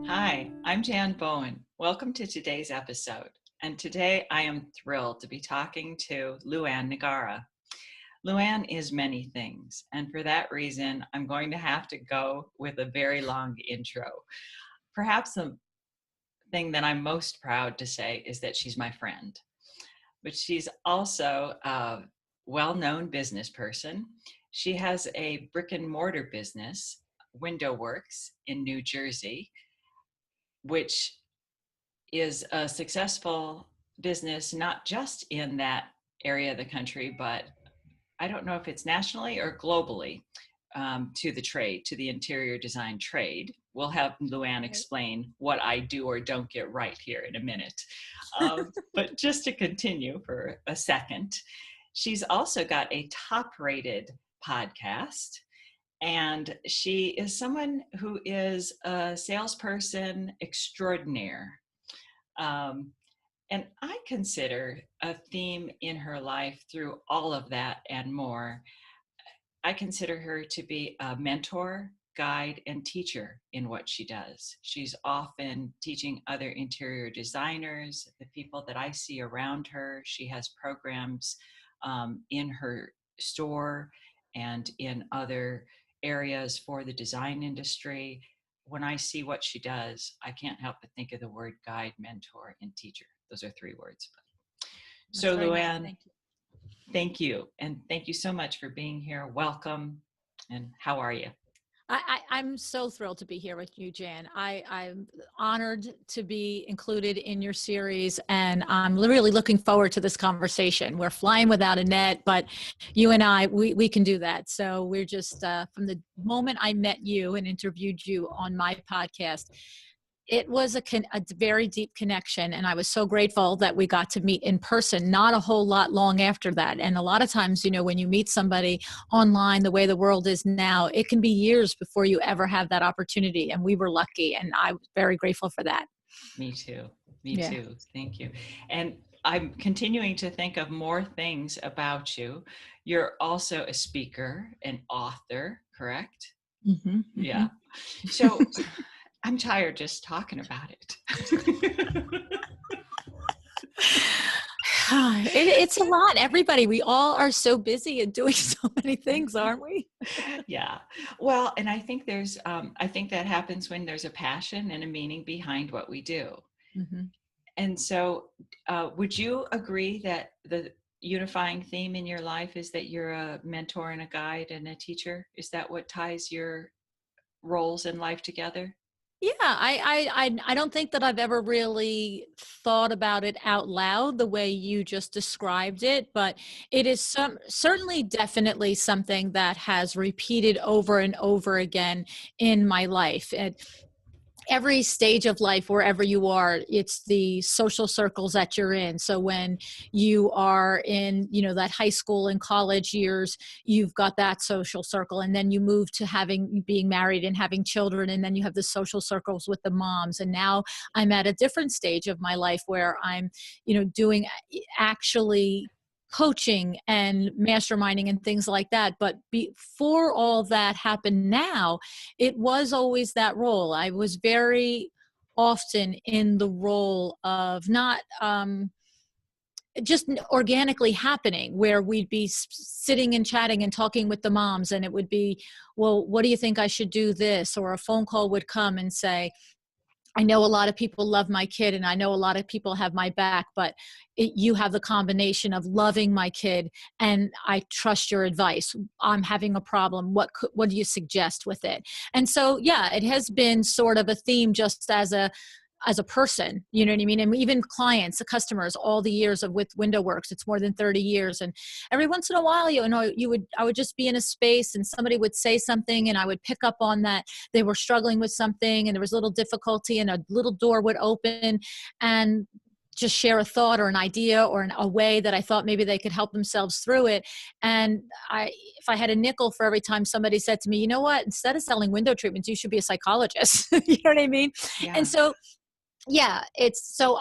Hi, I'm Jan Bowen. Welcome to today's episode. And today I am thrilled to be talking to LuAnn Nigara. LuAnn is many things, and for that reason, I'm going to have to go with a very long intro. Perhaps the thing that I'm most proud to say is that she's my friend, but she's also a well-known business person. She has a brick and mortar business, Window Works in New Jersey, which is a successful business, not just in that area of the country, but I don't know if it's nationally or globally, to the trade, to the interior design trade. We'll have LuAnn explain what I do or don't get right here in a minute. But just to continue for a second, she's also got a top-rated podcast. And she is someone who is a salesperson extraordinaire. And I consider a theme in her life through all of that and more. I consider her to be a mentor, guide, and teacher in what she does. She's often teaching other interior designers, the people that I see around her. She has programs in her store and in other areas for the design industry. When I see what she does, I can't help but think of the word guide, mentor, and teacher. Those are three words. So LuAnn, thank you. And thank you so much for being here. Welcome. And how are you? I'm so thrilled to be here with you, Jan. I'm honored to be included in your series, and I'm really looking forward to this conversation. We're flying without a net, but you and I, we can do that. So we're just, from the moment I met you and interviewed you on my podcast, it was a very deep connection, and I was so grateful that we got to meet in person, not a whole lot long after that. And a lot of times, you know, when you meet somebody online, the way the world is now, it can be years before you ever have that opportunity. And we were lucky, and I was very grateful for that. Me too. Me too. Thank you. And I'm continuing to think of more things about you. You're also a speaker, an author, correct? Mm-hmm, mm-hmm. Yeah. So I'm tired just talking about it. It's a lot. Everybody, we all are so busy and doing so many things, aren't we? Yeah. Well, and I think I think that happens when there's a passion and a meaning behind what we do. Mm-hmm. And so would you agree that the unifying theme in your life is that you're a mentor and a guide and a teacher? Is that what ties your roles in life together? Yeah, I don't think that I've ever really thought about it out loud the way you just described it, but it is certainly definitely something that has repeated over and over again in my life. And every stage of life, wherever you are, it's the social circles that you're in. So when you are in, you know, that high school and college years, you've got that social circle. And then you move to being married and having children. And then you have the social circles with the moms. And now I'm at a different stage of my life where I'm, you know, doing actually coaching and masterminding and things like that. But before all that happened now, it was always that role. I was very often in the role of not just organically happening, where we'd be sitting and chatting and talking with the moms, and it would be, well, what do you think I should do this? Or a phone call would come and say, I know a lot of people love my kid, and I know a lot of people have my back, but you have the combination of loving my kid and I trust your advice. I'm having a problem. What do you suggest with it? And so, yeah, it has been sort of a theme just as a person, you know what I mean? And even clients, the customers, all the years of with Window Works, it's more than 30 years. And every once in a while, I would just be in a space and somebody would say something and I would pick up on that they were struggling with something and there was a little difficulty and a little door would open and just share a thought or an idea or a way that I thought maybe they could help themselves through it. And if I had a nickel for every time somebody said to me, you know what, instead of selling window treatments, you should be a psychologist. You know what I mean? Yeah. And so Yeah,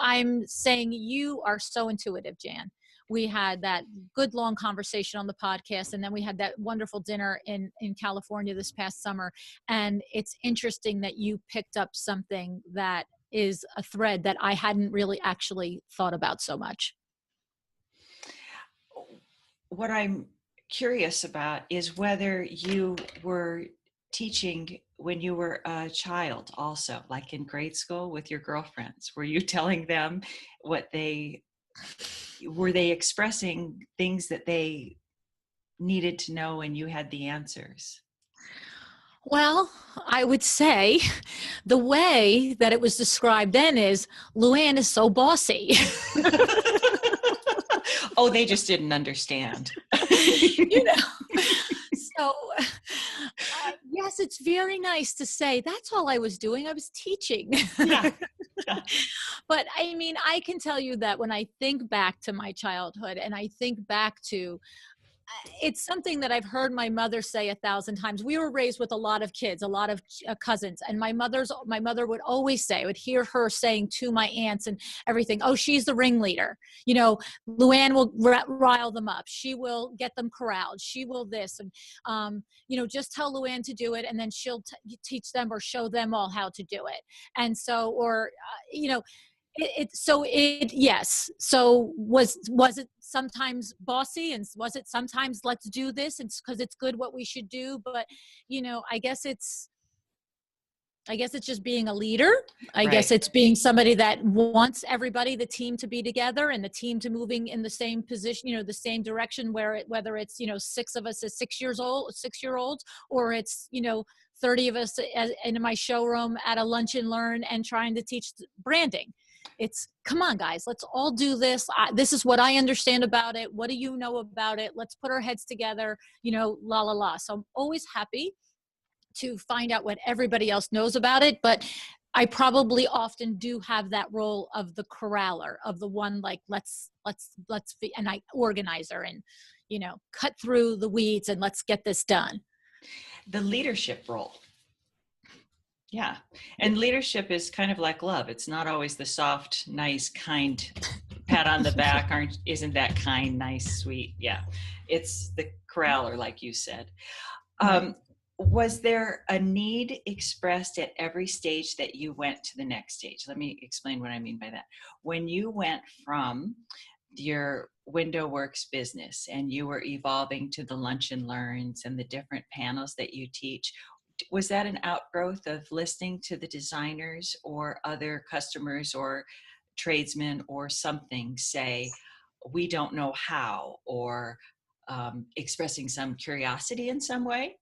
I'm saying you are so intuitive, Jan. We had that good long conversation on the podcast, and then we had that wonderful dinner in California this past summer. And it's interesting that you picked up something that is a thread that I hadn't really actually thought about so much. What I'm curious about is whether you were teaching when you were a child also, like in grade school with your girlfriends. Were you telling them were they expressing things that they needed to know and you had the answers? Well, I would say the way that it was described then is LuAnn is so bossy. Oh, they just didn't understand. You know, so yes, it's very nice to say that's all I was doing. I was teaching. Yeah. But I mean, I can tell you that when I think back to my childhood and I think back to it's something that I've heard my mother say 1,000 times. We were raised with a lot of kids, a lot of cousins, and my mother would always say, I would hear her saying to my aunts and everything, "Oh, she's the ringleader. You know, LuAnn will rile them up. She will get them corralled. She will this, and you know, just tell LuAnn to do it, and then she'll teach them or show them all how to do it." And so, or you know, yes. So was it sometimes bossy, and was it sometimes let's do this and because it's good what we should do? But you know, I guess it's just being a leader. I guess Right. it's being somebody that wants everybody, the team, to be together and the team to moving in the same position, you know, the same direction, whether it's, you know, six of us as 6-year-olds, or it's, you know, 30 of us in my showroom at a lunch and learn and trying to teach branding. It's, come on, guys, let's all do this. This is what I understand about it. What do you know about it? Let's put our heads together, you know, la, la, la. So I'm always happy to find out what everybody else knows about it. But I probably often do have that role of the corraller, of the one like, and I organizer and, you know, cut through the weeds and let's get this done. The leadership role. Yeah. And leadership is kind of like love. It's not always the soft, nice, kind pat on the back. Isn't that kind, nice, sweet? Yeah. It's the corraller, like you said. Right. Was there a need expressed at every stage that you went to the next stage? Let me explain what I mean by that. When you went from your window works business and you were evolving to the lunch and learns and the different panels that you teach, was that an outgrowth of listening to the designers or other customers or tradesmen or something say, we don't know how, or expressing some curiosity in some way?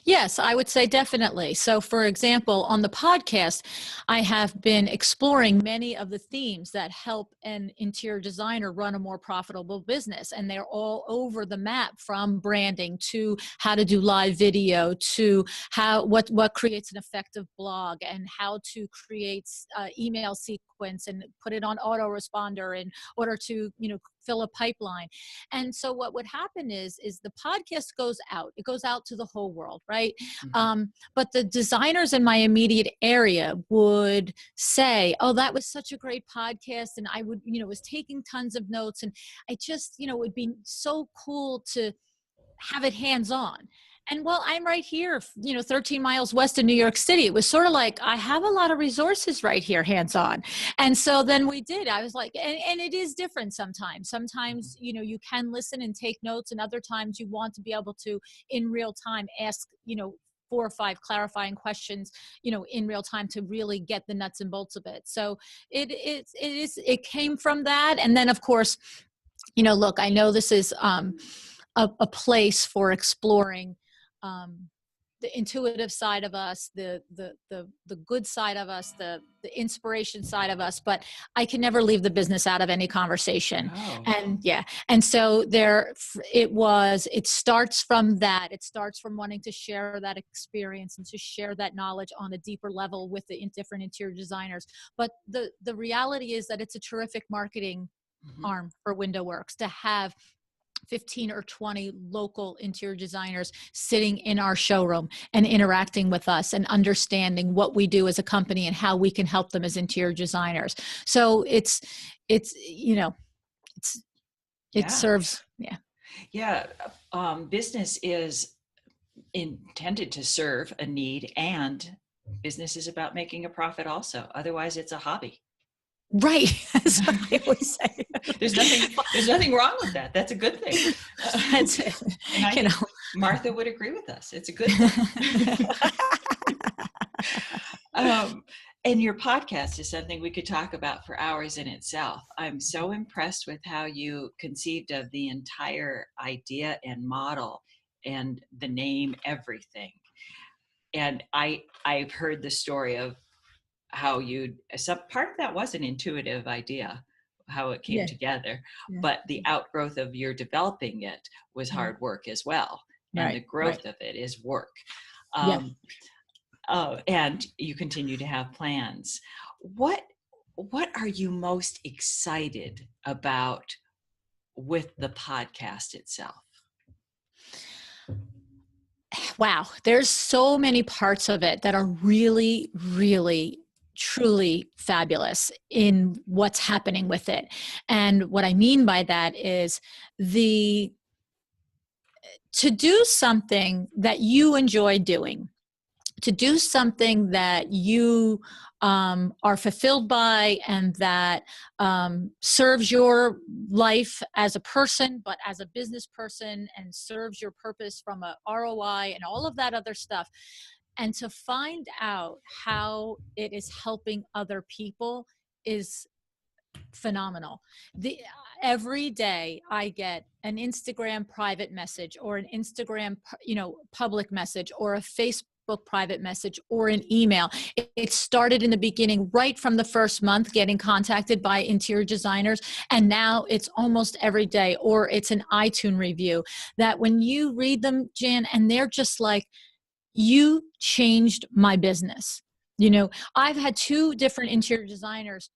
Yes, I would say definitely. So, for example, on the podcast, I have been exploring many of the themes that help an interior designer run a more profitable business. And they're all over the map, from branding to how to do live video to what creates an effective blog and how to create email sequence and put it on autoresponder in order to, you know, fill a pipeline. And so what would happen is the podcast goes out. It goes out to the whole world, right? Mm-hmm. But the designers in my immediate area would say, "Oh, that was such a great podcast," and I would, you know, was taking tons of notes, and I just, you know, it would be so cool to have it hands on. And well, I'm right here, you know, 13 miles west of New York City. It was sort of like, I have a lot of resources right here, hands on. And so then we did. I was like, and it is different sometimes. Sometimes, you know, you can listen and take notes, and other times you want to be able to, in real time, ask, you know, 4 or 5 clarifying questions, you know, in real time to really get the nuts and bolts of it. So it came from that. And then, of course, you know, look, I know this is a place for exploring the intuitive side of us, the good side of us, the inspiration side of us, but I can never leave the business out of any conversation. Oh, And yeah, and so it starts from that. It starts from wanting to share that experience and to share that knowledge on a deeper level with the different interior designers. But the reality is that it's a terrific marketing mm-hmm. arm for WindowWorks to have 15 or 20 local interior designers sitting in our showroom and interacting with us and understanding what we do as a company and how we can help them as interior designers. So it's, you know, it Yeah. serves. Yeah. Yeah. Business is intended to serve a need, and business is about making a profit also. Otherwise, it's a hobby. Right. That's what I always say. There's nothing wrong with that. That's a good thing. That's it. And I You think know. Martha would agree with us. It's a good thing. And your podcast is something we could talk about for hours in itself. I'm so impressed with how you conceived of the entire idea and model and the name, everything. And I've heard the story of how some part of that was an intuitive idea, how it came Yeah. together, Yeah. but the outgrowth of your developing it was hard work as well. And Right. the growth of it is work. Yeah. And you continue to have plans. What are you most excited about with the podcast itself? Wow. There's so many parts of it that are really, really, truly fabulous in what's happening with it. And what I mean by that is to do something that you enjoy doing, to do something that you are fulfilled by and that serves your life as a person, but as a business person, and serves your purpose from a ROI and all of that other stuff. And to find out how it is helping other people is phenomenal. Every day I get an Instagram private message or an Instagram, public message or a Facebook private message or an email. It started in the beginning, right from the first month, getting contacted by interior designers. And now it's almost every day, or it's an iTunes review that when you read them, Jan, and they're just like, you changed my business. I've had 2 different interior designers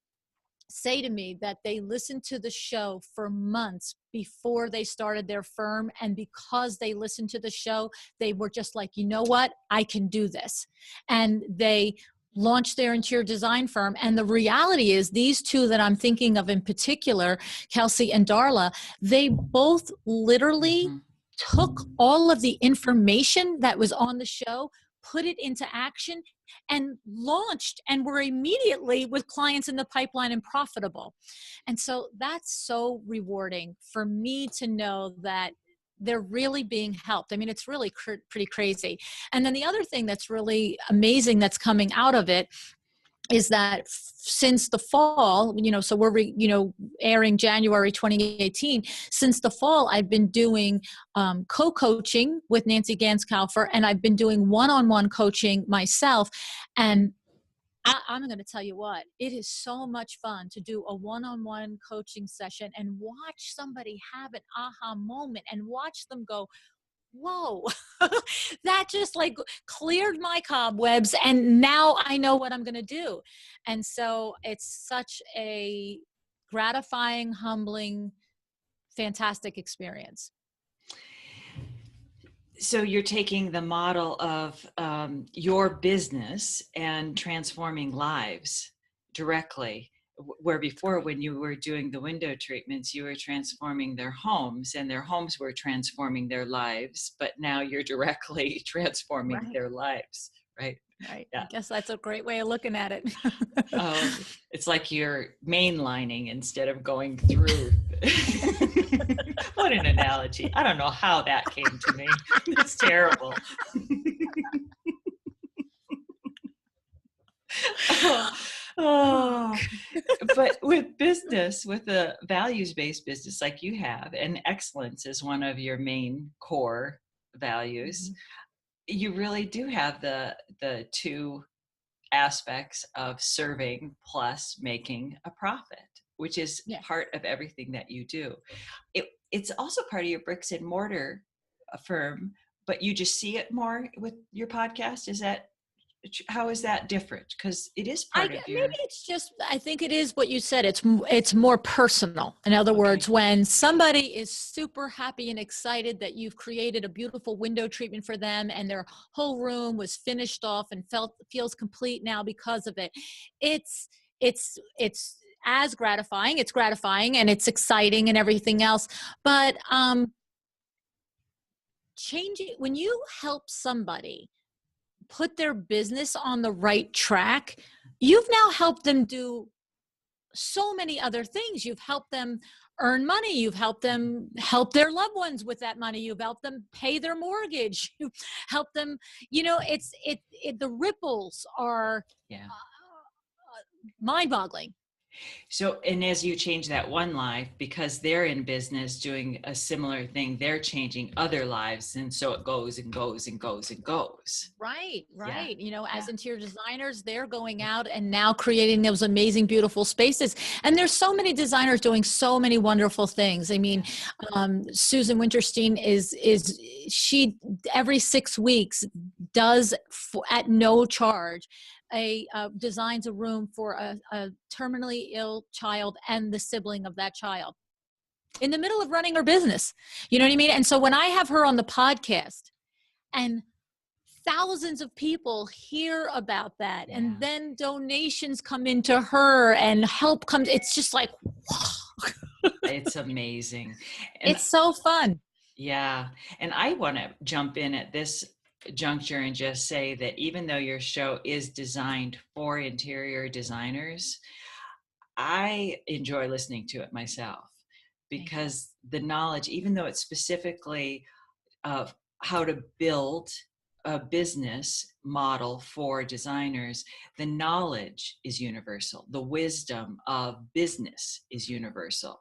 say to me that they listened to the show for months before they started their firm. And because they listened to the show, they were just like, you know what, I can do this. And they launched their interior design firm. And the reality is these 2 that I'm thinking of in particular, Kelsey and Darla, they both literally took all of the information that was on the show, put it into action, and launched, and were immediately with clients in the pipeline and profitable. And so that's so rewarding for me to know that they're really being helped. I mean, it's really pretty crazy. And then the other thing that's really amazing that's coming out of it is that since the fall, so we're, airing January 2018, since the fall, I've been doing co-coaching with Nancy Ganskaufer, and I've been doing one-on-one coaching myself. And I'm going to tell you what, it is so much fun to do a one-on-one coaching session and watch somebody have an aha moment and watch them go, whoa, that just like cleared my cobwebs. And now I know what I'm going to do. And so it's such a gratifying, humbling, fantastic experience. So you're taking the model of your business and transforming lives directly, where before, when you were doing the window treatments, you were transforming their homes and their homes were transforming their lives, but now you're directly transforming their lives, right? Right. Yeah. I guess that's a great way of looking at it. It's like you're mainlining instead of going through. What an analogy. I don't know how that came to me. It's terrible. But with business, with a values-based business like you have, and excellence is one of your main core values, you really do have the 2 aspects of serving plus making a profit, which is part of everything that you do. It's also part of your bricks and mortar firm, but you just see it more with your podcast. Is that how is that different? Because it is I part of maybe your. it's just, I think it is what you said. It's more personal. In other Okay. words, when somebody is super happy and excited that you've created a beautiful window treatment for them and their whole room was finished off and feels complete now because of it, it's as gratifying. It's gratifying and it's exciting and everything else. But changing, when you help somebody put their business on the right track, you've now helped them do so many other things. You've helped them earn money. You've helped them help their loved ones with that money. You've helped them pay their mortgage. You help them, the ripples are Yeah. mind boggling. So, and as you change that one life, because they're in business doing a similar thing, they're changing other lives. And so it goes and goes and goes and goes. Right. Yeah. As interior designers, they're going out and now creating those amazing, beautiful spaces. And there's so many designers doing so many wonderful things. I mean, Susan Winterstein she every 6 weeks does at no charge designs a room for a terminally ill child and the sibling of that child in the middle of running her business. You know what I mean? And so when I have her on the podcast and thousands of people hear about that, and then donations come into her and help comes, it's just like, It's amazing. And it's so fun. yeah. And I want to jump in at this juncture and just say that even though your show is designed for interior designers, I enjoy listening to it myself because the knowledge, even though it's specifically of how to build a business model for designers, the knowledge is universal. The wisdom of business is universal.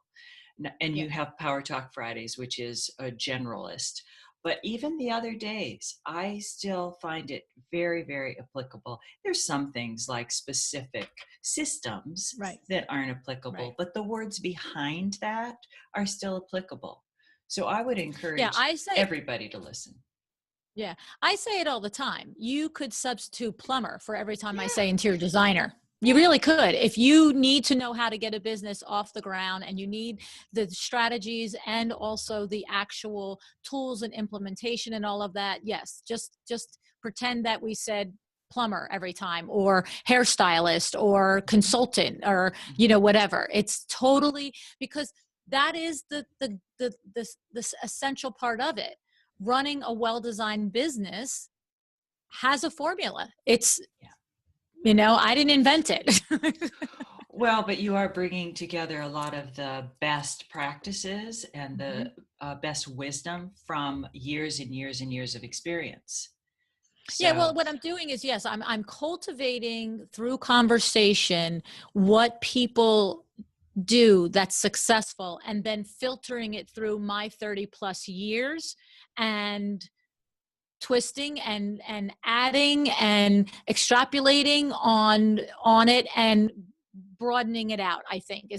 And you have Power Talk Fridays, which is a generalist. But even the other days, I still find it very, very applicable. There's some things like specific systems that aren't applicable, but the words behind that are still applicable. So I would encourage everybody to listen. Yeah, I say it all the time. You could substitute plumber for every time I say interior designer. You really could. If you need to know how to get a business off the ground and you need the strategies and also the actual tools and implementation and all of that, yes, just pretend that we said plumber every time, or hairstylist or consultant, or whatever. It's totally, because that is the essential part of it. Running a well-designed business has a formula. It's, I didn't invent it. Well, but you are bringing together a lot of the best practices and the best wisdom from years and years and years of experience. So, yeah, well, what I'm doing is, yes, I'm cultivating through conversation what people do that's successful, and then filtering it through my 30 plus years and twisting and adding and extrapolating on it and broadening it out. I think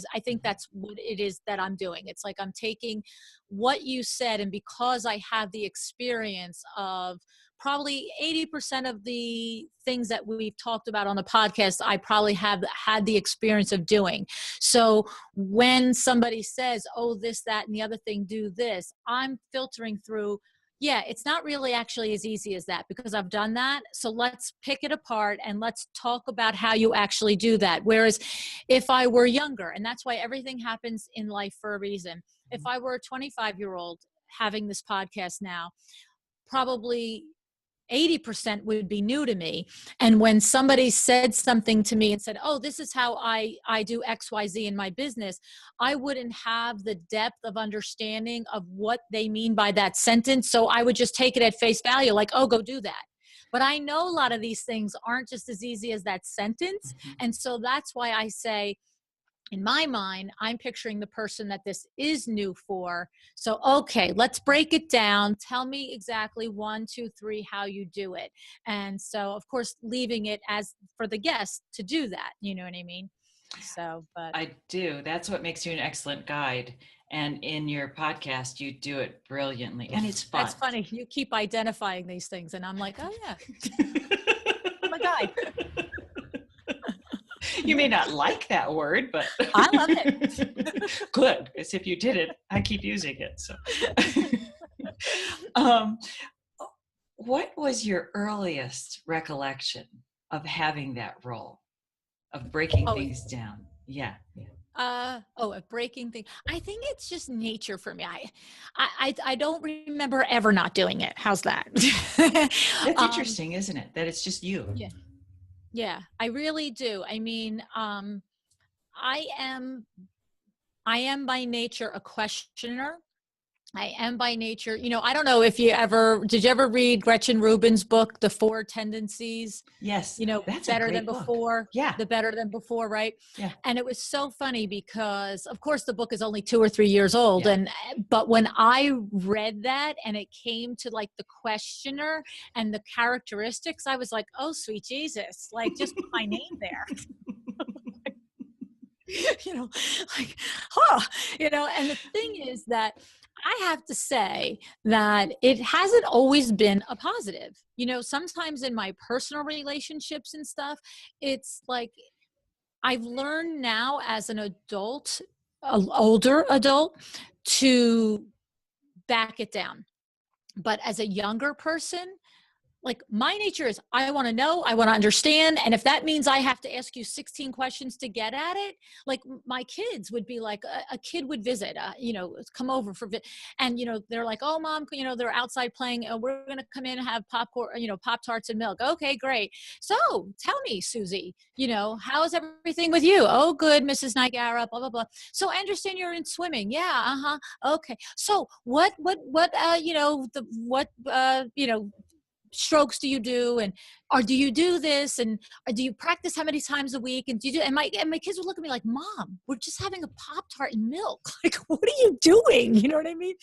that's what it is that I'm doing. It's like I'm taking what you said, and because I have the experience of probably 80% of the things that we've talked about on the podcast, I probably have had the experience of doing. So when somebody says, oh, this, that, and the other thing, do this, I'm filtering through, yeah, it's not really actually as easy as that because I've done that. So let's pick it apart and let's talk about how you actually do that. Whereas if I were younger, and that's why everything happens in life for a reason. If I were a 25-year-old having this podcast now, probably 80% would be new to me. And when somebody said something to me and said, oh, this is how I do XYZ in my business, I wouldn't have the depth of understanding of what they mean by that sentence. So I would just take it at face value, like, oh, go do that. But I know a lot of these things aren't just as easy as that sentence. And so that's why I say, in my mind, I'm picturing the person that this is new for. So, okay, let's break it down. Tell me exactly 1, 2, 3, how you do it. And so, of course, leaving it as for the guest to do that. You know what I mean? So, but I do. That's what makes you an excellent guide. And in your podcast, you do it brilliantly. And it's fun. That's funny. You keep identifying these things. And I'm like, oh, yeah. Oh my I. You may not like that word, but I love it. Good, because if you did it, I keep using it. So, um, what was your earliest recollection of having that role, of breaking Oh, things down? Yeah. a breaking thing. I think it's just nature for me. I don't remember ever not doing it. How's that? That's um, interesting, isn't it? That it's just you. yeah, yeah, I really do. I mean, I am, I am by nature a questioner. I am by nature, I don't know if did you ever read Gretchen Rubin's book, The Four Tendencies? Yes, that's a Better than great book. before, Yeah, the better than before, right? yeah, And it was so funny because of course the book is only 2 or 3 years old. yeah. But when I read that and it came to like the questioner and the characteristics, I was like, oh, sweet Jesus, like just put my name there. you know, like, and the thing is that I have to say that it hasn't always been a positive. Sometimes in my personal relationships and stuff, it's like I've learned now as an adult, an older adult, to back it down. But as a younger person, like my nature is I want to know, I want to understand. And if that means I have to ask you 16 questions to get at it, like my kids would be like, a kid would visit, come over and, they're like, oh mom, they're outside playing. We're going to come in and have popcorn, Pop-Tarts and milk. Okay, great. So tell me, Susie, how is everything with you? Oh, good, Mrs. Nigara, blah, blah, blah. So I understand you're in swimming. Yeah. Uh-huh. Okay. So strokes do you do, or do you do this, and or do you practice how many times a week, and do you do, and my kids would look at me like, mom, we're just having a Pop-Tart and milk. Like, what are you doing? You know what I mean?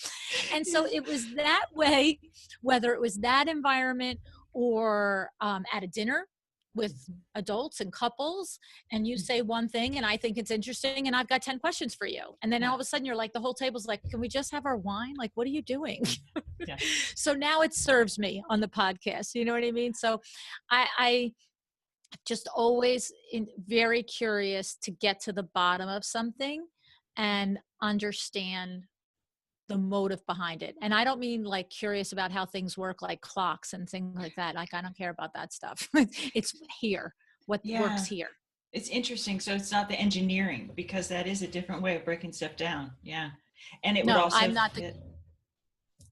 And so it was that way, whether it was that environment or at a dinner with adults and couples, and you say one thing and I think it's interesting and I've got 10 questions for you, and then all of a sudden you're like, the whole table's like, can we just have our wine? Like, what are you doing? Yeah. So now it serves me on the podcast, you know what I mean? So I just always very curious to get to the bottom of something and understand the motive behind it. And I don't mean like curious about how things work, like clocks and things like that. Like, I don't care about that stuff. It's here, what Yeah. works here. It's interesting. So it's not the engineering, because that is a different way of breaking stuff down. Yeah. And it would No, also I'm not fit,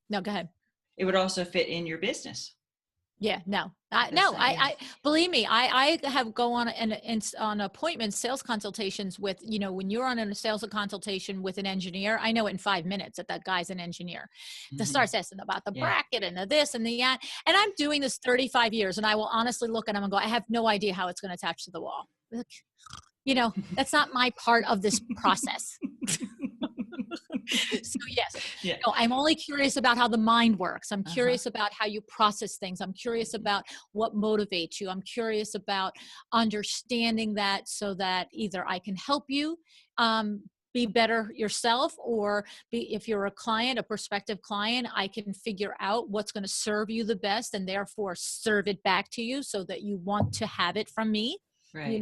no, go ahead. it would also fit in your business. Yeah, no, Yeah. I believe me, I have go on on appointments, sales consultations with, when you're on a sales consultation with an engineer, I know it in 5 minutes that guy's an engineer. That starts asking about the bracket and the this and the that. And I'm doing this 35 years, and I will honestly look at him and go, I have no idea how it's going to attach to the wall. That's not my part of this process. So yes, Yeah. I'm only curious about how the mind works. I'm curious about how you process things. I'm curious about what motivates you. I'm curious about understanding that, so that either I can help you be better yourself, or if you're a client, a prospective client, I can figure out what's going to serve you the best, and therefore serve it back to you so that you want to have it from me. Right.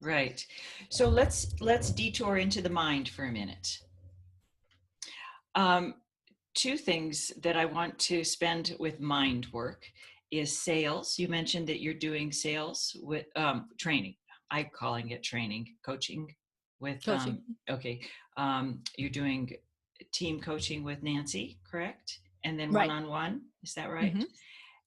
Right. So let's detour into the mind for a minute. Two things that I want to spend with mind work is sales. You mentioned that you're doing sales with training. I'm calling it training, coaching with, Coaching. Okay. You're doing team coaching with Nancy, correct? And then Right. one-on-one, is that right? Mm-hmm.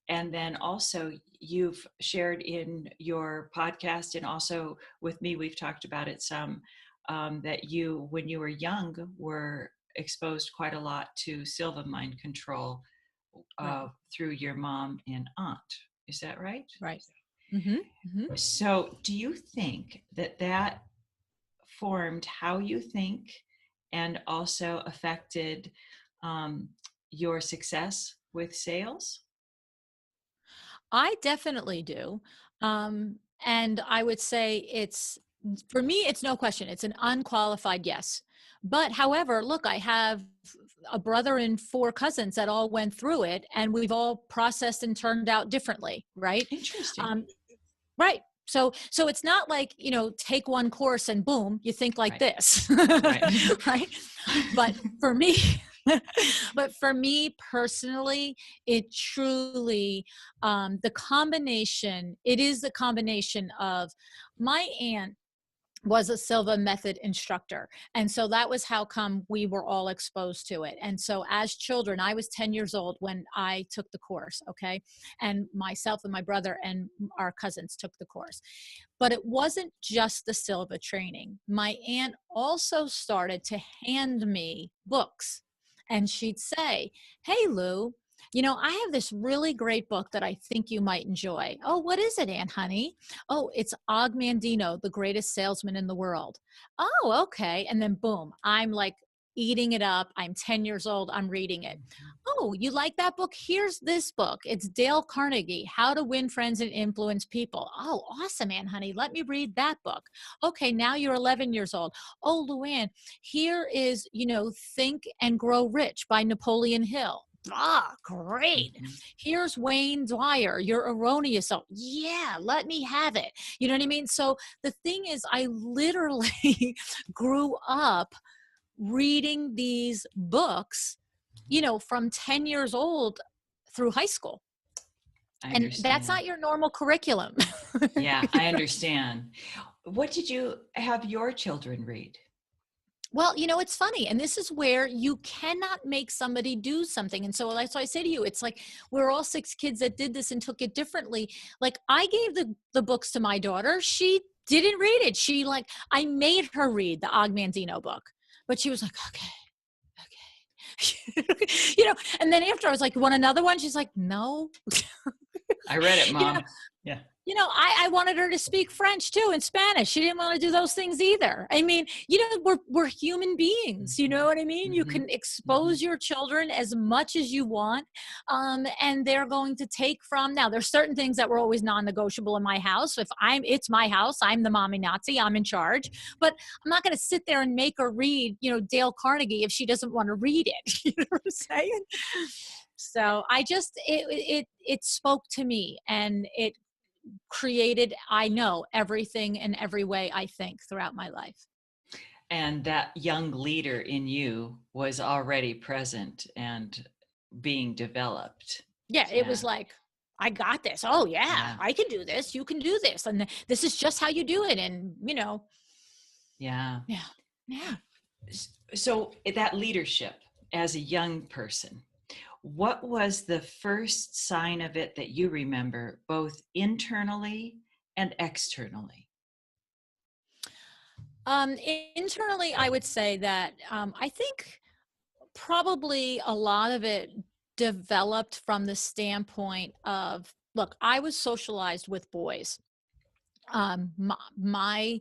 And then also you've shared in your podcast, and also with me, we've talked about it some, that you, when you were young, were exposed quite a lot to Silva mind control through your mom and aunt. Is that right? Right. Mm-hmm. Mm-hmm. So do you think that formed how you think, and also affected your success with sales? I definitely do. And I would say for me, it's no question. It's an unqualified yes. But however, look, I have a brother and 4 cousins that all went through it, and we've all processed and turned out differently, right? Interesting. Right. So it's not like, take one course and boom, you think like Right. this. Right. Right. But for me, but for me personally, it truly, it is the combination of my aunt was a Silva method instructor. And so that was how come we were all exposed to it. And so as children, I was 10 years old when I took the course. Okay. And myself and my brother and our cousins took the course. But it wasn't just the Silva training. My aunt also started to hand me books. And she'd say, "Hey, Lou, I have this really great book that I think you might enjoy." "Oh, what is it, Aunt Honey?" "Oh, it's Og Mandino, the greatest salesman in the world." "Oh, okay." And then boom, I'm like eating it up. I'm 10 years old. I'm reading it. "Oh, you like that book? Here's this book. It's Dale Carnegie, How to Win Friends and Influence People." "Oh, awesome, Aunt Honey. Let me read that book." "Okay, now you're 11 years old. Oh, LuAnn, here is, Think and Grow Rich by Napoleon Hill." "Ah, great. Mhm. Here's Wayne Dwyer, Your Erroneous Self." "Yeah, let me have it." You know what I mean? So the thing is, I literally grew up reading these books, from 10 years old through high school. I And that's understand. not your normal curriculum. Yeah, I understand. What did you have your children read? Well, it's funny. And this is where you cannot make somebody do something. And so that's why I say to you, it's like we're all six kids that did this and took it differently. Like I gave the books to my daughter. She didn't read it. I made her read the Og Mandino book, but she was like, "Okay, okay." And then after I was like, "You want another one?" She's like, "No." I read it, you know, Mom. Yeah. I wanted her to speak French too and Spanish. She didn't want to do those things either. I mean, we're human beings. You know what I mean? You Mhm. can Mhm. expose your children as much as you want, and they're going to take from. Now, there's certain things that were always non-negotiable in my house. It's my house. I'm the mommy Nazi. I'm in charge. But I'm not going to sit there and make her read, Dale Carnegie if she doesn't want to read it. You know what I'm saying? So it spoke to me, and it created, I know, everything in every way I think throughout my life. And that young leader in you was already present and being developed. Yeah, it was Yeah. like, I got this. Oh yeah, Yeah. I can do this. You can do this. And this is just how you do it. And Yeah. yeah, yeah. So that leadership as a young person, what was the first sign of it that you remember, both internally and externally? Internally, I would say that I think probably a lot of it developed from the standpoint of, look, I was socialized with boys. My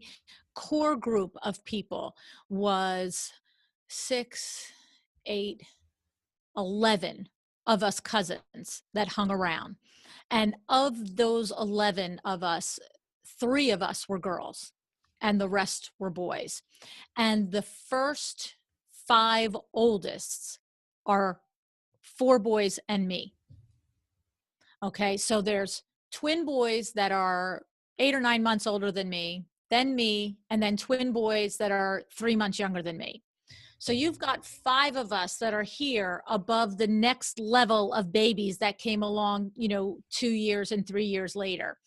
core group of people was 6, 8, 11 of us cousins that hung around. And of those 11 of us, 3 of us were girls and the rest were boys. And the first 5 oldest are 4 boys and me. Okay. So there's twin boys that are 8 or 9 months older than me, and then twin boys that are 3 months younger than me. So you've got 5 of us that are here above the next level of babies that came along, 2 years and 3 years later.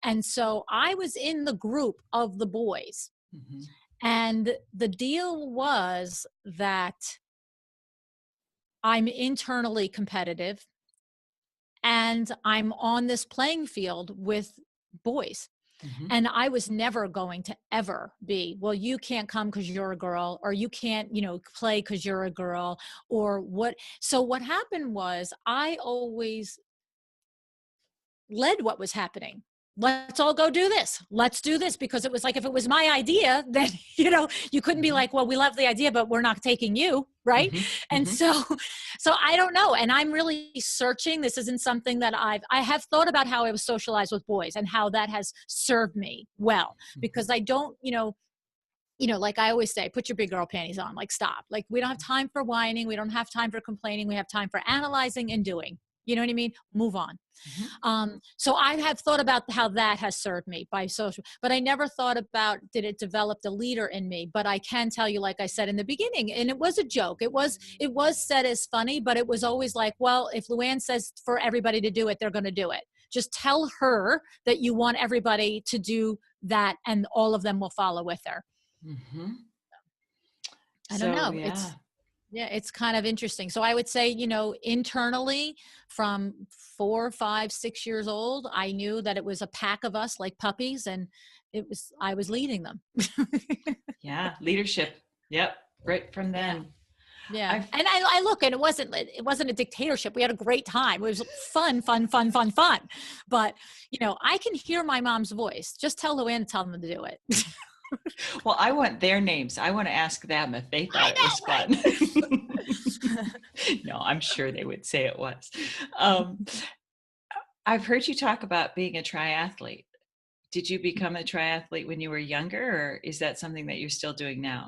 And so I was in the group of the boys. Mhm. And the deal was that I'm internally competitive and I'm on this playing field with boys. Mhm. And I was never going to ever be, well, you can't come because you're a girl, or you can't, play because you're a girl, or what. So what happened was I always led what was happening. Let's all go do this. Let's do this. Because it was like, if it was my idea, then, you couldn't be Mhm. like, well, we love the idea, but we're not taking you. Right. Mhm. And Mhm. so I don't know. And I'm really searching. This isn't something that I have thought about how I was socialized with boys and how that has served me well, Mhm. because I don't, like I always say, put your big girl panties on, like, stop. Like, we don't have time for whining. We don't have time for complaining. We have time for analyzing and doing. You know what I mean? Move on. Mhm. So I have thought about how that has served me by social, but I never thought about, did it develop a leader in me? But I can tell you, like I said in the beginning, and it was a joke. It was said as funny, but it was always like, well, if LuAnn says for everybody to do it, they're going to do it. Just tell her that you want everybody to do that, and all of them will follow with her. Mhm. I don't So, know. yeah. Yeah, it's kind of interesting. So I would say, internally from 4, 5, 6 years old, I knew that it was a pack of us like puppies, and I was leading them. Yeah, leadership. Yep, right from Yeah. then. Yeah. I've And I look, and it wasn't a dictatorship. We had a great time. It was fun, fun, fun, fun, fun. But, I can hear my mom's voice. Just tell LuAnn to tell them to do it. well, I want their names. I want to ask them if they thought I it was fun. know, right? No, I'm sure they would say it was. Um, I've heard you talk about being a triathlete. Did you become a triathlete when you were younger, or is that something that you're still doing now?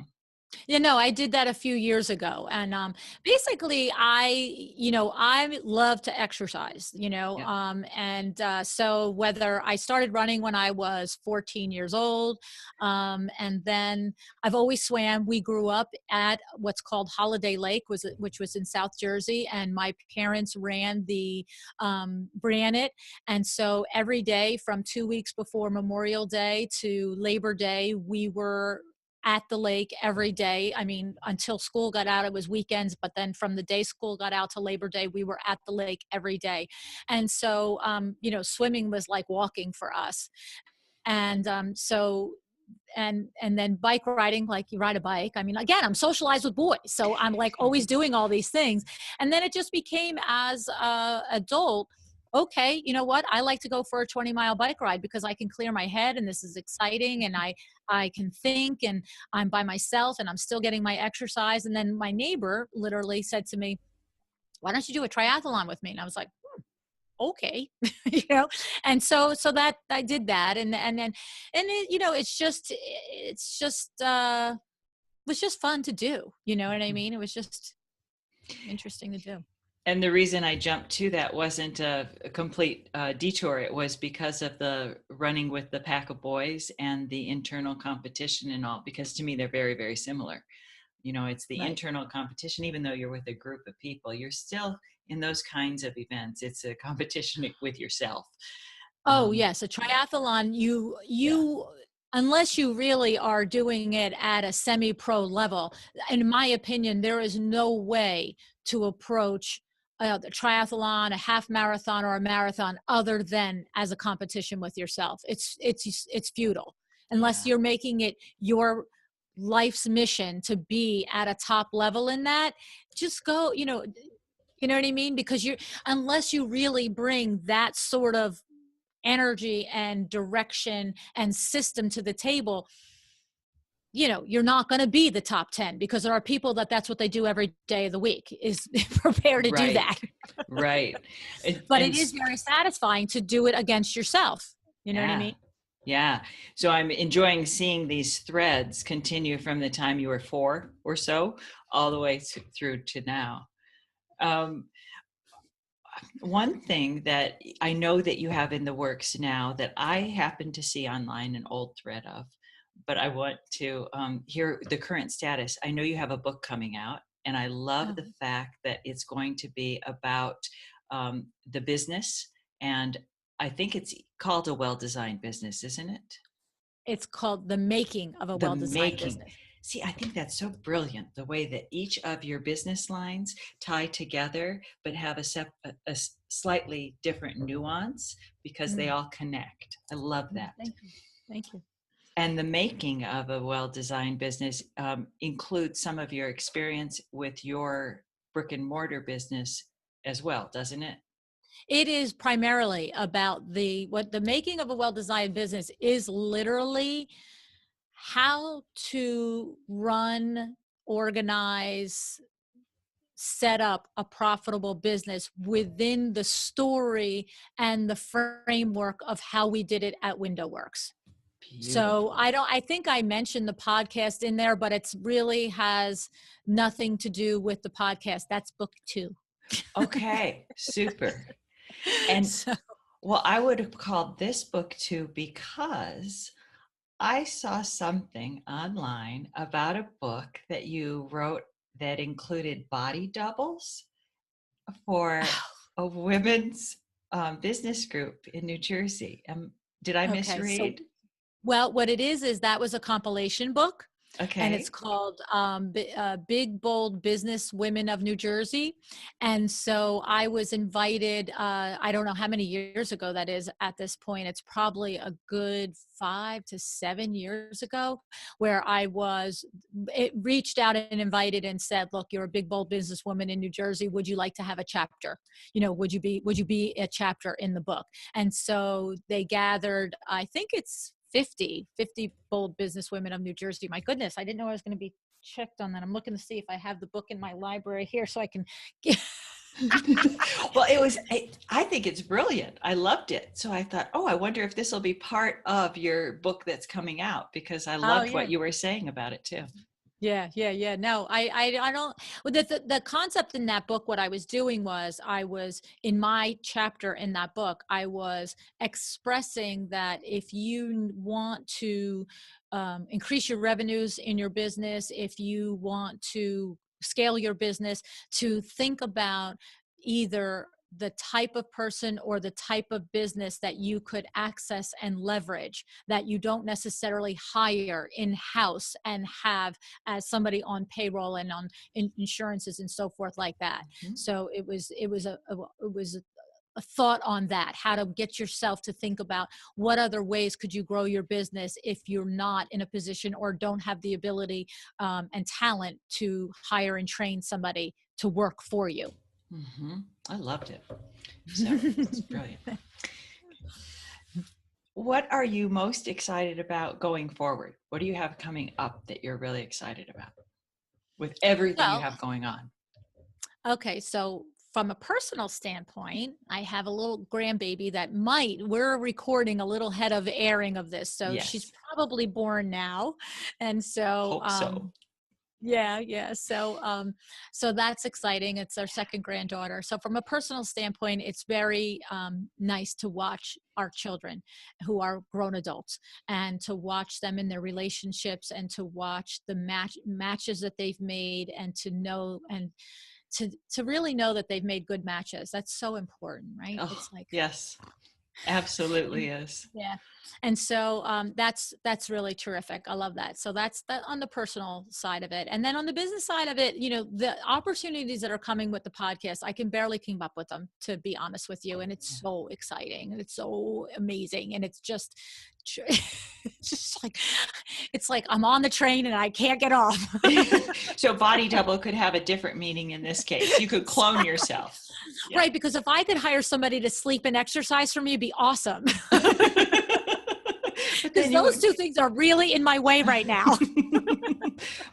I did that a few years ago. And basically, I love to exercise, Yeah. and so whether I started running when I was 14 years old, and then I've always swam. We grew up at what's called Holiday Lake, which was in South Jersey, and my parents ran it. And so every day from 2 weeks before Memorial Day to Labor Day, we were at the lake every day. I mean, until school got out, it was weekends, but then from the day school got out to Labor Day, we were at the lake every day. And so, swimming was like walking for us. And and then bike riding, like you ride a bike. I mean, again, I'm socialized with boys, so I'm like always doing all these things. And then it just became, as a adult, okay, you know what, I like to go for a 20-mile bike ride because I can clear my head, and this is exciting, and I can think, and I'm by myself, and I'm still getting my exercise. And then my neighbor literally said to me, why don't you do a triathlon with me? And I was like, okay. you know and so that I did that. And then, it was just fun to do. You know what I mean? It was just interesting to do. And the reason I jumped to that wasn't a complete detour. It was because of the running with the pack of boys and the internal competition and all, because to me, they're very, very similar. It's the Right. internal competition. Even though you're with a group of people, you're still in those kinds of events. It's a competition with yourself. Oh Um, yes, a triathlon, yeah, you unless you really are doing it at a semi-pro level, in my opinion, there is no way to approach the triathlon, a half marathon, or a marathon other than as a competition with yourself. It's futile unless yeah, you're making it your life's mission to be at a top level in that. Just go, you know what I mean? Because unless you really bring that sort of energy and direction and system to the table, you're not going to be the top 10, because there are people that's what they do every day of the week, is prepare to do that. right, right. But it is very satisfying to do it against yourself. You know what I Yeah. mean? Yeah. So I'm enjoying seeing these threads continue from the time you were 4 or so all the way through to now. Um, One thing that I know that you have in the works now that I happen to see online an old thread of, but I want to hear the current status. I know you have a book coming out, and I love Oh, the fact that it's going to be about the business. And I think it's called a well-designed business, isn't it? it's called The Making of a The Well-Designed making. Business. See, I think that's so brilliant, the way that each of your business lines tie together, but have slightly different nuance because they Mm, all connect. I love that. thank you. Thank you. And the making of a well-designed business includes some of your experience with your brick and mortar business as well, doesn't it? It is primarily about what the making of a well-designed business is, literally how to run, organize, set up a profitable business within the story and the framework of how we did it at WindowWorks. So Beautiful. I think I mentioned the podcast in there, but it's really has nothing to do with the podcast. That's book 2. Okay, super. And So, well, I would have called this book too because I saw something online about a book that you wrote that included body doubles for a women's business group in New Jersey. Did I okay. So, misread? well, what it is that was a compilation book, and it's Okay. called Big Bold Business Women of New Jersey. And so I was invited, I don't know how many years ago that is at this point. It's probably a good 5 to 7 years ago, where it reached out and invited and said, look, you're a big, bold businesswoman in New Jersey. Would you like to have a chapter? Would you be a chapter in the book? And so they gathered, I think it's 50 bold businesswomen of New Jersey. My goodness, I didn't know I was going to be checked on that. I'm looking to see if I have the book in my library here so I can get. Well, I think it's brilliant. I loved it. So I thought, oh, I wonder if this will be part of your book that's coming out, because I Oh loved yeah. what you were saying about it too. Yeah. No, I don't. Well, the concept in that book, what I was doing was I was in my chapter in that book, I was expressing that if you want to increase your revenues in your business, if you want to scale your business, to think about either the type of person or the type of business that you could access and leverage, that you don't necessarily hire in-house and have as somebody on payroll and on insurances and so forth like that. Mhm. So it was a thought on that, how to get yourself to think about what other ways could you grow your business if you're not in a position or don't have the ability and talent to hire and train somebody to work for you. I loved it. So it's brilliant. What are you most excited about going forward? What do you have coming up that you're really excited about with everything you Well, have going on? okay, so from a personal standpoint, I have a little grandbaby that we're recording a little head of airing of this. So she's Yes, probably born now. And so, hope so. yeah. So that's exciting. It's our second granddaughter. So from a personal standpoint, it's very nice to watch our children who are grown adults and to watch them in their relationships and to watch the matches that they've made and to know and to really know that they've made good matches. That's so important, right? Oh, It's like, yes, absolutely and is. yeah. And so that's really terrific. I love that. So that's that on the personal side of it. And then on the business side of it, the opportunities that are coming with the podcast, I can barely keep up with them, to be honest with you. And it's so exciting and it's so amazing. And it's just it's just like it's like I'm on the train and I can't get off. So body double could have a different meaning in this case. You could clone yourself. Yeah. Right, because if I could hire somebody to sleep and exercise for me, it'd be awesome. But Because then you those would. two things are really in my way right now.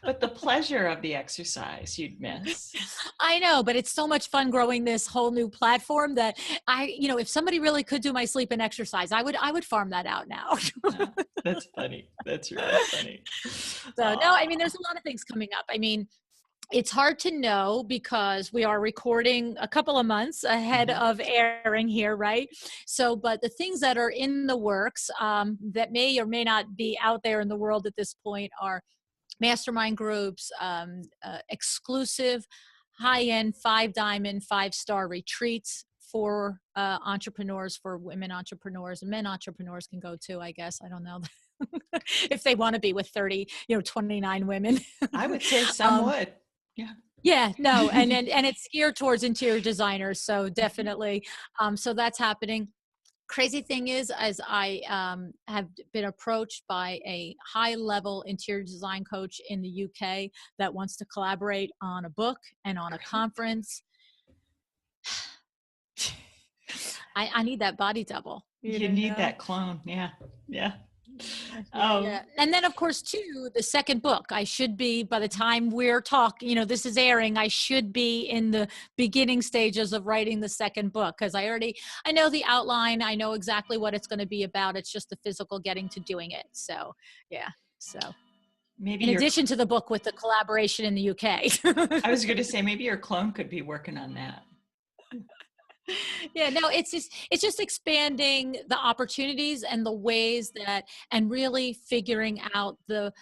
But the pleasure of the exercise you'd miss. I know, but it's so much fun growing this whole new platform that if somebody really could do my sleep and exercise, I would farm that out now. Oh, that's funny. That's really funny. So no, I mean, Aw. there's a lot of things coming up. I mean, it's hard to know because we are recording a couple of months ahead Mhm. of airing here, right? So, but the things that are in the works that may or may not be out there in the world at this point are mastermind groups, exclusive high-end 5 diamond 5-star retreats for entrepreneurs, for women entrepreneurs, and men entrepreneurs can go too, I guess. I don't know. If they want to be with 30, 29 women. I would say some um, would. Yeah. yeah, no, and it's geared towards interior designers, so Mhm. definitely. So that's happening. Crazy thing is, as I have been approached by a high-level interior design coach in the UK that wants to collaborate on a book and on a Great. conference. I need that body double, You need that clone. Yeah. Yeah. Yeah. Um, And then, of course, too, the second book. I should be, by the time we're talking, this is airing, I should be in the beginning stages of writing the second book because I know the outline. I know exactly what it's going to be about. It's just the physical getting to doing it. So, yeah. So, maybe in your, addition to the book with the collaboration in the UK. I was going to say, maybe your clone could be working on that. Yeah, no, it's just expanding the opportunities and the ways that, and really figuring out the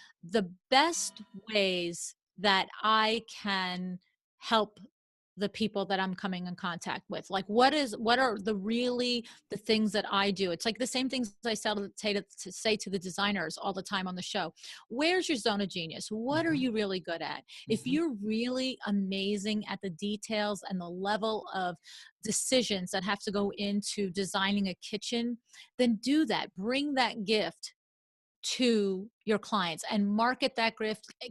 best ways that I can help the people that I'm coming in contact with. Like what are the things that I do? It's like the same things I say to the designers all the time on the show. Where's your zone of genius? What are Mhm, you really good at? If mhm. you're really amazing at the details and the level of decisions that have to go into designing a kitchen, then do that. Bring that gift to your clients and market that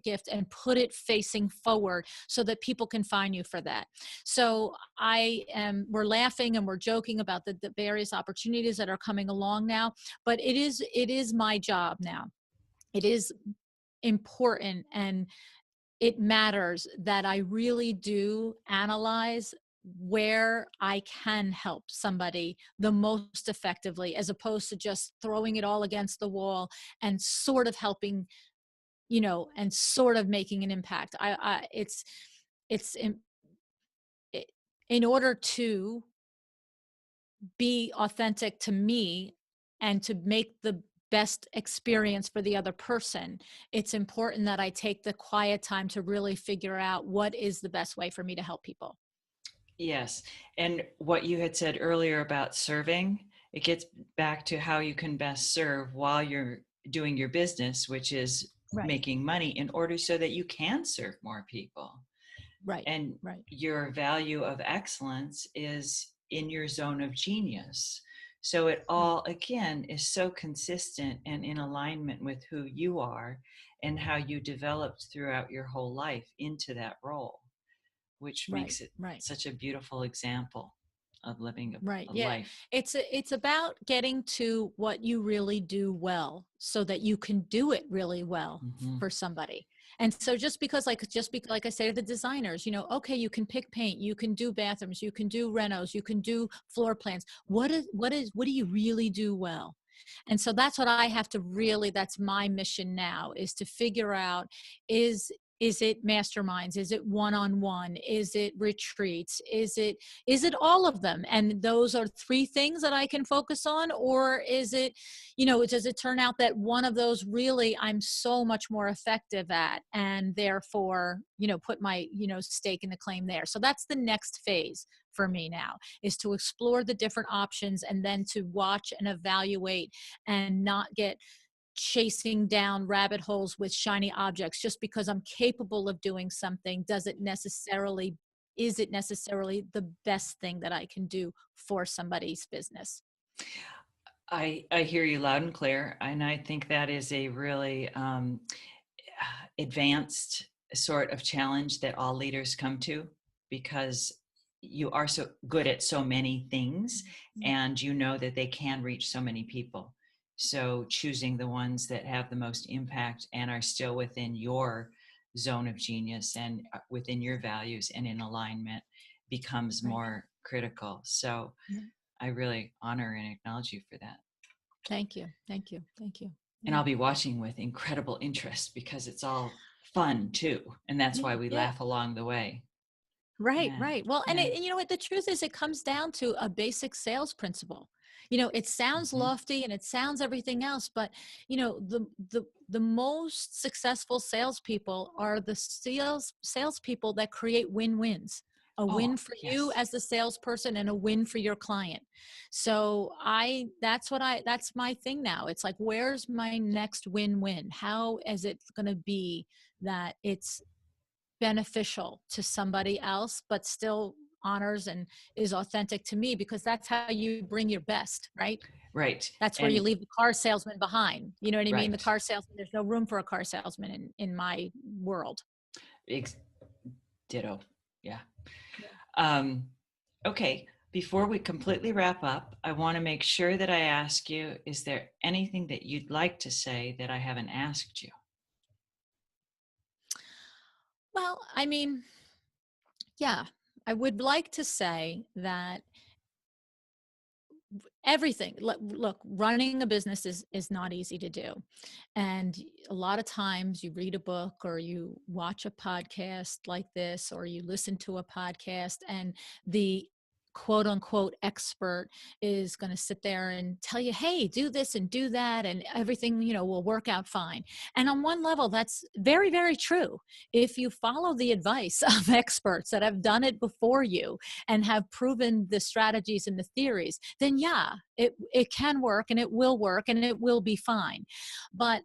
gift and put it facing forward so that people can find you for that. So we're laughing and we're joking about the various opportunities that are coming along now, but it is my job now. It is important and it matters that I really do analyze where I can help somebody the most effectively, as opposed to just throwing it all against the wall and sort of helping, and sort of making an impact. It's it, in order to be authentic to me and to make the best experience for the other person, it's important that I take the quiet time to really figure out what is the best way for me to help people. Yes. And what you had said earlier about serving, it gets back to how you can best serve while you're doing your business, which is Right, making money in order so that you can serve more people. right, And right, your value of excellence is in your zone of genius. So it right, all, again, is so consistent and in alignment with who you are and how you developed throughout your whole life into that role, which right, makes it right. such a beautiful example of living Right. a Yeah. life. It's about getting to what you really do well so that you can do it really well Hmm. for somebody. And so like I say to the designers, okay, you can pick paint, you can do bathrooms, you can do renos, you can do floor plans. What do you really do well? And so that's what I have to really, that's my mission now, is to figure out, is is it masterminds? Is it one-on-one? Is it retreats? Is it all of them? And those are three things that I can focus on? Or is it, does it turn out that one of those really I'm so much more effective at, and therefore, put my, stake in the claim there. So that's the next phase for me now, is to explore the different options and then to watch and evaluate and not get chasing down rabbit holes with shiny objects. Just because I'm capable of doing something doesn't necessarily is it necessarily the best thing that I can do for somebody's business. I hear you loud and clear, and I think that is a really advanced sort of challenge that all leaders come to, because you are so good at so many things and you know that they can reach so many people. So choosing the ones that have the most impact and are still within your zone of genius and within your values and in alignment becomes Right. more critical. So Yeah. I really honor and acknowledge you for that. Thank you. Thank you. Thank you. And Yeah. I'll be watching with incredible interest because it's all fun too. And that's Yeah. why we Yeah. laugh along the way. Right, Yeah. right. Well, Yeah. and you know what? The truth is, it comes down to a basic sales principle. It sounds Hmm. lofty and it sounds everything else, but the most successful salespeople are the salespeople that create win-wins. A Oh, win for you yes. as the salesperson and a win for your client. So that's my thing now. It's like, where's my next win-win? How is it going to be that it's beneficial to somebody else, but still honors and is authentic to me? Because that's how you bring your best, right? Right. That's where you And leave the car salesman behind. You know what I mean? The right. car salesman, there's no room for a car salesman in my world. Ex- Ditto. Yeah. Yeah. Um, okay. Before we completely wrap up, I want to make sure that I ask you, is there anything that you'd like to say that I haven't asked you? Well, I mean, yeah, I would like to say that everything, look, running a business is not easy to do. And a lot of times you read a book or you watch a podcast like this or you listen to a podcast, and the quote unquote expert is going to sit there and tell you, hey, do this and do that, and everything, will work out fine. And on one level, that's very, very true. If you follow the advice of experts that have done it before you and have proven the strategies and the theories, then yeah, it can work and it will be fine. But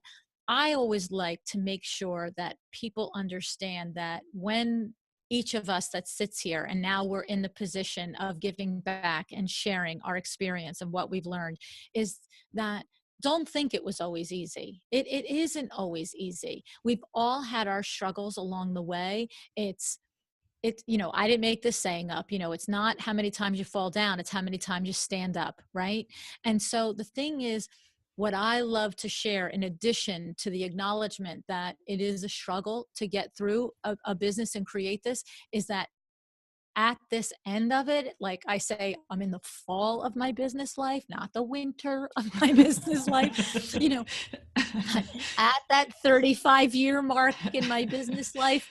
I always like to make sure that people understand that when each of us that sits here and now we're in the position of giving back and sharing our experience and what we've learned, is that don't think it was always easy. It isn't always easy. We've all had our struggles along the way. I didn't make this saying up, it's not how many times you fall down, it's how many times you stand up, right? And so the thing is, what I love to share, in addition to the acknowledgement that it is a struggle to get through a business and create this, is that at this end of it, like I say, I'm in the fall of my business life, not the winter of my business life. At that 35-year mark in my business life,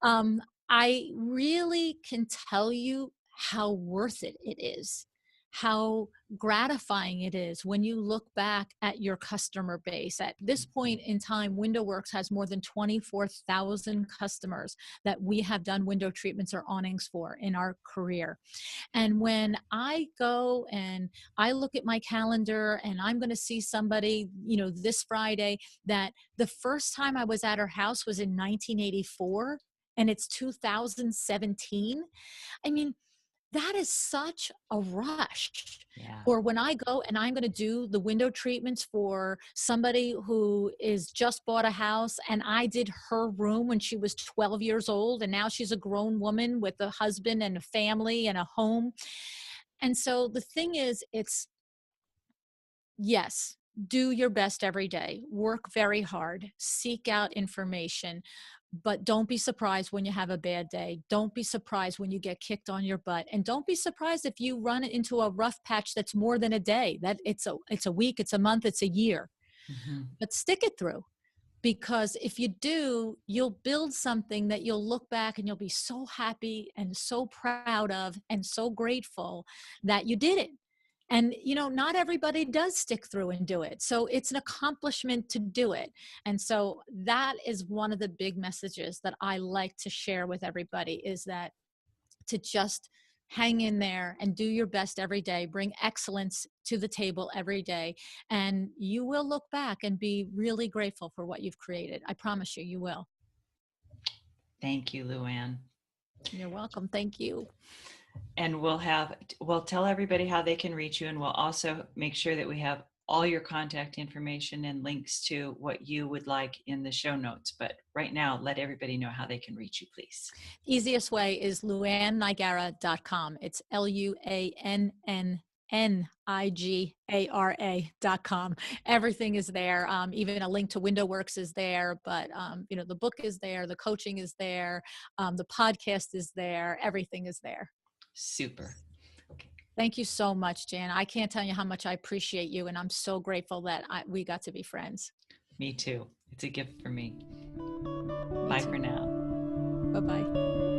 I really can tell you how worth it is, how gratifying it is when you look back at your customer base. At this point in time, WindowWorks has more than 24,000 customers that we have done window treatments or awnings for in our career. And when I go and I look at my calendar and I'm going to see somebody, this Friday, that the first time I was at her house was in 1984 and it's 2017. I mean, that is such a rush. Yeah. Or when I go and I'm going to do the window treatments for somebody who is just bought a house, and I did her room when she was 12 years old, and now she's a grown woman with a husband and a family and a home. And so the thing is, yes, do your best every day, work very hard, seek out information, but don't be surprised when you have a bad day. Don't be surprised when you get kicked on your butt, and don't be surprised if you run into a rough patch that's more than a day. That it's a week, it's a month, it's a year. Mm-hmm. But stick it through, because if you do, you'll build something that you'll look back and you'll be so happy and so proud of and so grateful that you did it. And, not everybody does stick through and do it. So it's an accomplishment to do it. And so that is one of the big messages that I like to share with everybody, is that to just hang in there and do your best every day, bring excellence to the table every day. And you will look back and be really grateful for what you've created. I promise you, you will. Thank you, LuAnn. You're welcome. Thank you. And we'll tell everybody how they can reach you, and we'll also make sure that we have all your contact information and links to what you would like in the show notes. But right now, let everybody know how they can reach you, please. Easiest way is LuAnnNigara.com. It's LuAnnNigara.com. Everything is there. Even a link to WindowWorks is there, but the book is there, the coaching is there, the podcast is there, everything is there. Super. Okay. Thank you so much, Jan. I can't tell you how much I appreciate you, and I'm so grateful that we got to be friends. Me too. It's a gift for me. Bye for now. Bye-bye.